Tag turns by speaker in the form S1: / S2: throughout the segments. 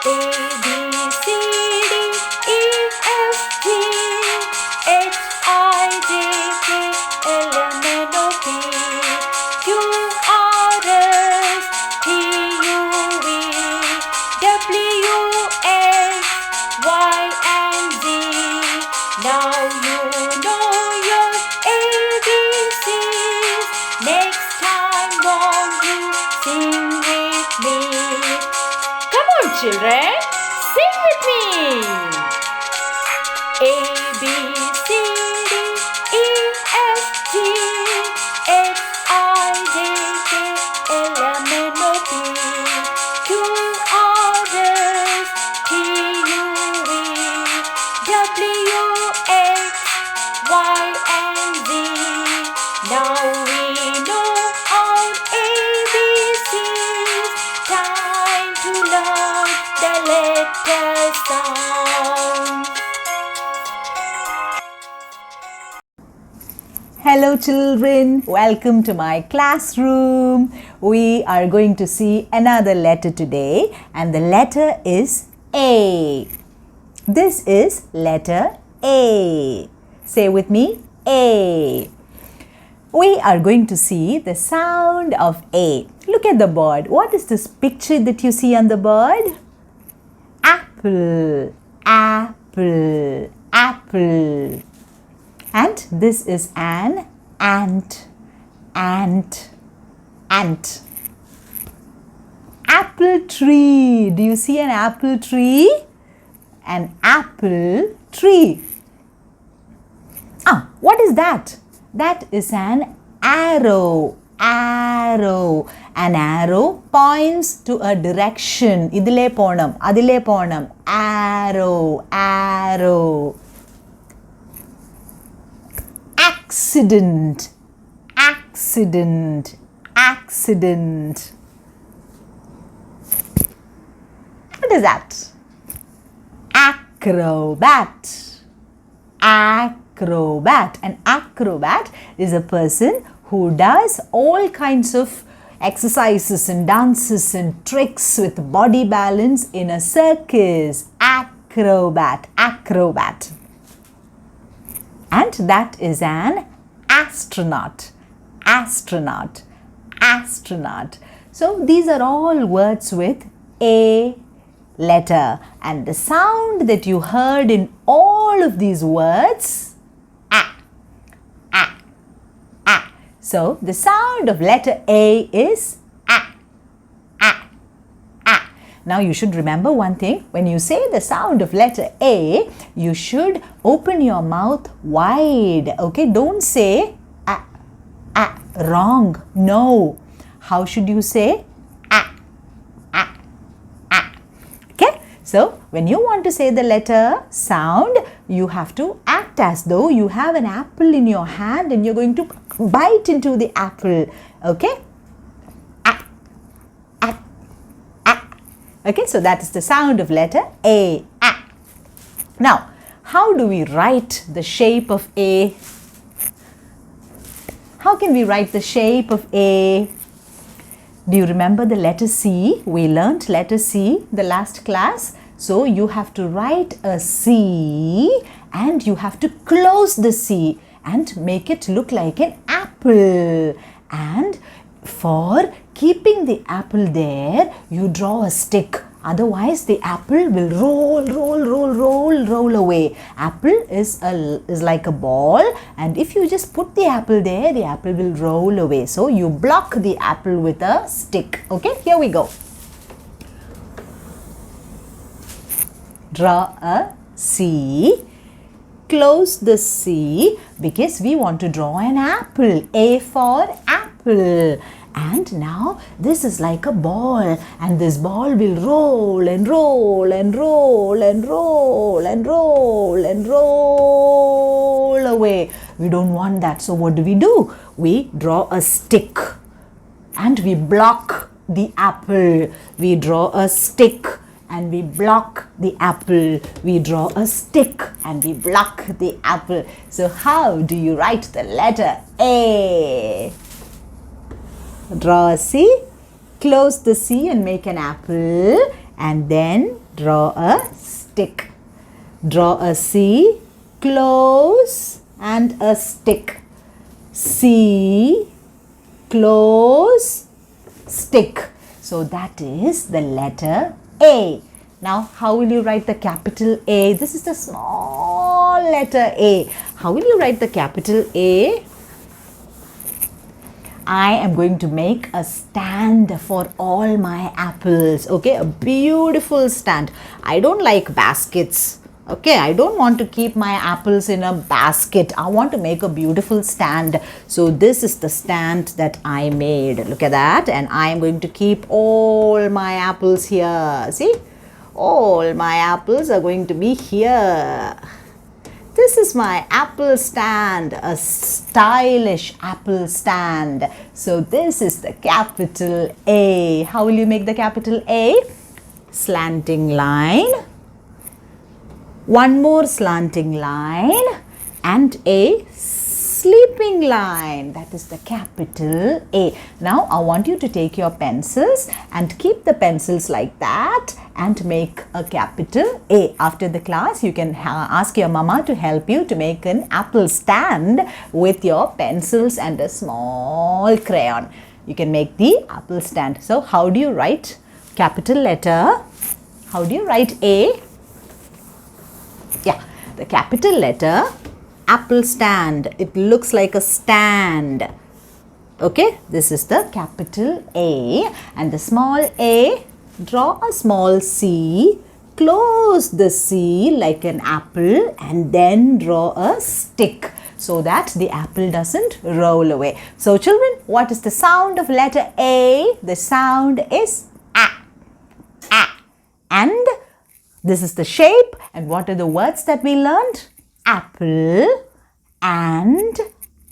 S1: A, B, C, D, E, F, G, H, I, J, K, L, M, N, O, P, Q, R, S, T, U, V, W, X, Y, and Z. Now you know your ABCs. Next time, won't you sing with me? Come on, children, sing with me. A, B, C, D, E, F, G, H, I, J, K, L, M, N, O, P, Q, R, S, T, U, V, W, X, Y, and Z. Now we know our ABCs. Time to learn the letter sound.
S2: Hello children, welcome to my classroom. We are going to see another letter today and the letter is A. This is letter A. Say with me, A. We are going to see the sound of A. Look at the board. What is this picture that you see on the board? Apple, apple, apple. And this is an ant, ant, ant. Apple tree. Do you see an apple tree? An apple tree. What is that? That is an arrow, arrow. An arrow points to a direction. Idile ponam, adile ponam. Arrow, arrow. Accident, accident, accident. What is that? Acrobat, acrobat. An acrobat is a person who does all kinds of exercises and dances and tricks with body balance in a circus. Acrobat, acrobat. And that is an astronaut, astronaut, astronaut. So these are all words with A letter. And the sound that you heard in all of these words, A, A, A. So the sound of letter A is A, A, A. Now you should remember one thing. When you say the sound of letter A, you should open your mouth wide. Okay, don't say A, A. Wrong. No. How should you say? A, A, A. Okay, so when you want to say the letter sound, you have to act as though you have an apple in your hand and you're going to bite into the apple. Okay? Okay, so that is the sound of letter A. A. Now, how do we write the shape of A? How can we write the shape of A? Do you remember the letter C? We learnt letter C the last class. So you have to write a C and you have to close the C and make it look like an apple. And for keeping the apple there, you draw a stick. Otherwise, the apple will roll away. Apple is like a ball, and if you just put the apple there, the apple will roll away. So you block the apple with a stick. Okay, here we go. Draw a C. Close the C because we want to draw an apple. A for apple. And now this is like a ball, and this ball will roll and roll and roll and roll and roll and roll away. We don't want that. So what do? We draw a stick and we block the apple. We draw a stick and we block the apple. We draw a stick and we block the apple. So how do you write the letter A? Draw a C, close the C and make an apple, and then draw a stick. Draw a C, close, and a stick. C, close, stick. So that is the letter A. Now, how will you write the capital A? This is the small letter A. How will you write the capital A? I am going to make a stand for all my apples. Okay, a beautiful stand. I don't like baskets. Okay, I don't want to keep my apples in a basket. I want to make a beautiful stand. So this is the stand that I made. Look at that. And I am going to keep all my apples here. See? All my apples are going to be here. This is my apple stand, a stylish apple stand. So this is the capital A. How will you make the capital A? Slanting line. One more slanting line and a sleeping line. That is the capital A. Now I want you to take your pencils and keep the pencils like that and make a capital A. After the class, you can ask your mama to help you to make an apple stand with your pencils and a small crayon. You can make the apple stand. So how do you write capital letter? How do you write A? Yeah, the capital letter, apple stand. It looks like a stand. Okay, this is the capital A. And the small a, draw a small C, close the C like an apple, and then draw a stick so that the apple doesn't roll away. So children, what is the sound of letter A? The sound is A. A. And this is the shape. And what are the words that we learned? Apple and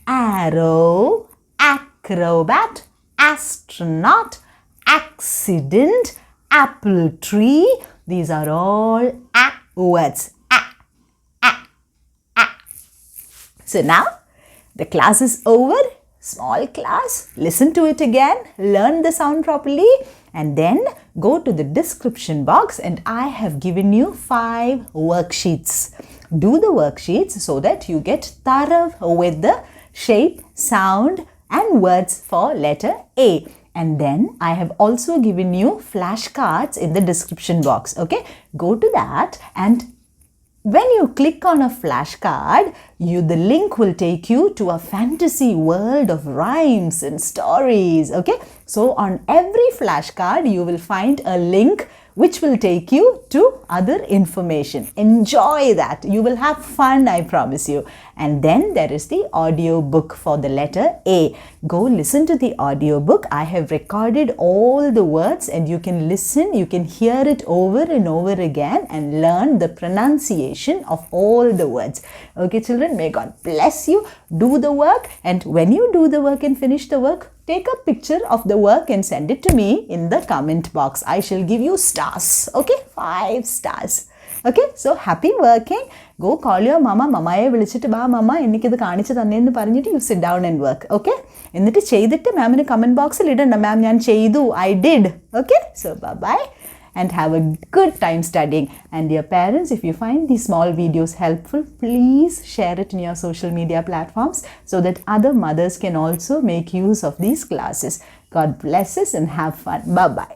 S2: arrow, acrobat, astronaut, accident, apple tree. These are all A words. A. So now the class is over. Small class. Listen to it again. Learn the sound properly. And then go to the description box and I have given you 5 worksheets. Do the worksheets so that you get thorough with the shape, sound and words for letter A. And then I have also given you flashcards in the description box. Okay, go to that, and when you click on a flashcard, the link will take you to a fantasy world of rhymes and stories. Okay, so on every flashcard you will find a link which will take you to other information. Enjoy that. You will have fun, I promise you. And then there is the audio book for the letter A. Go listen to the audio book. I have recorded all the words and you can listen, you can hear it over and over again and learn the pronunciation of all the words. Okay children, may God bless you. Do the work, and when you do the work and finish the work, take a picture of the work and send it to me in the comment box. I shall give you stars. Okay, 5 stars. Okay, so happy working. Go call your mama. Mamaye vilichittu ba mama ennikku idu kaanichu thanne ennu paranjittu you sit down and work. Okay, എന്നിട്ട് ചെയ്തിട്ട് മാമിന് comment box il idanda ma'am ഞാൻ ചെയ്തു, I did. Okay, so bye bye and have a good time studying. And dear parents, if you find these small videos helpful, please share it in your social media platforms so that other mothers can also make use of these classes. God bless us and have fun. Bye bye.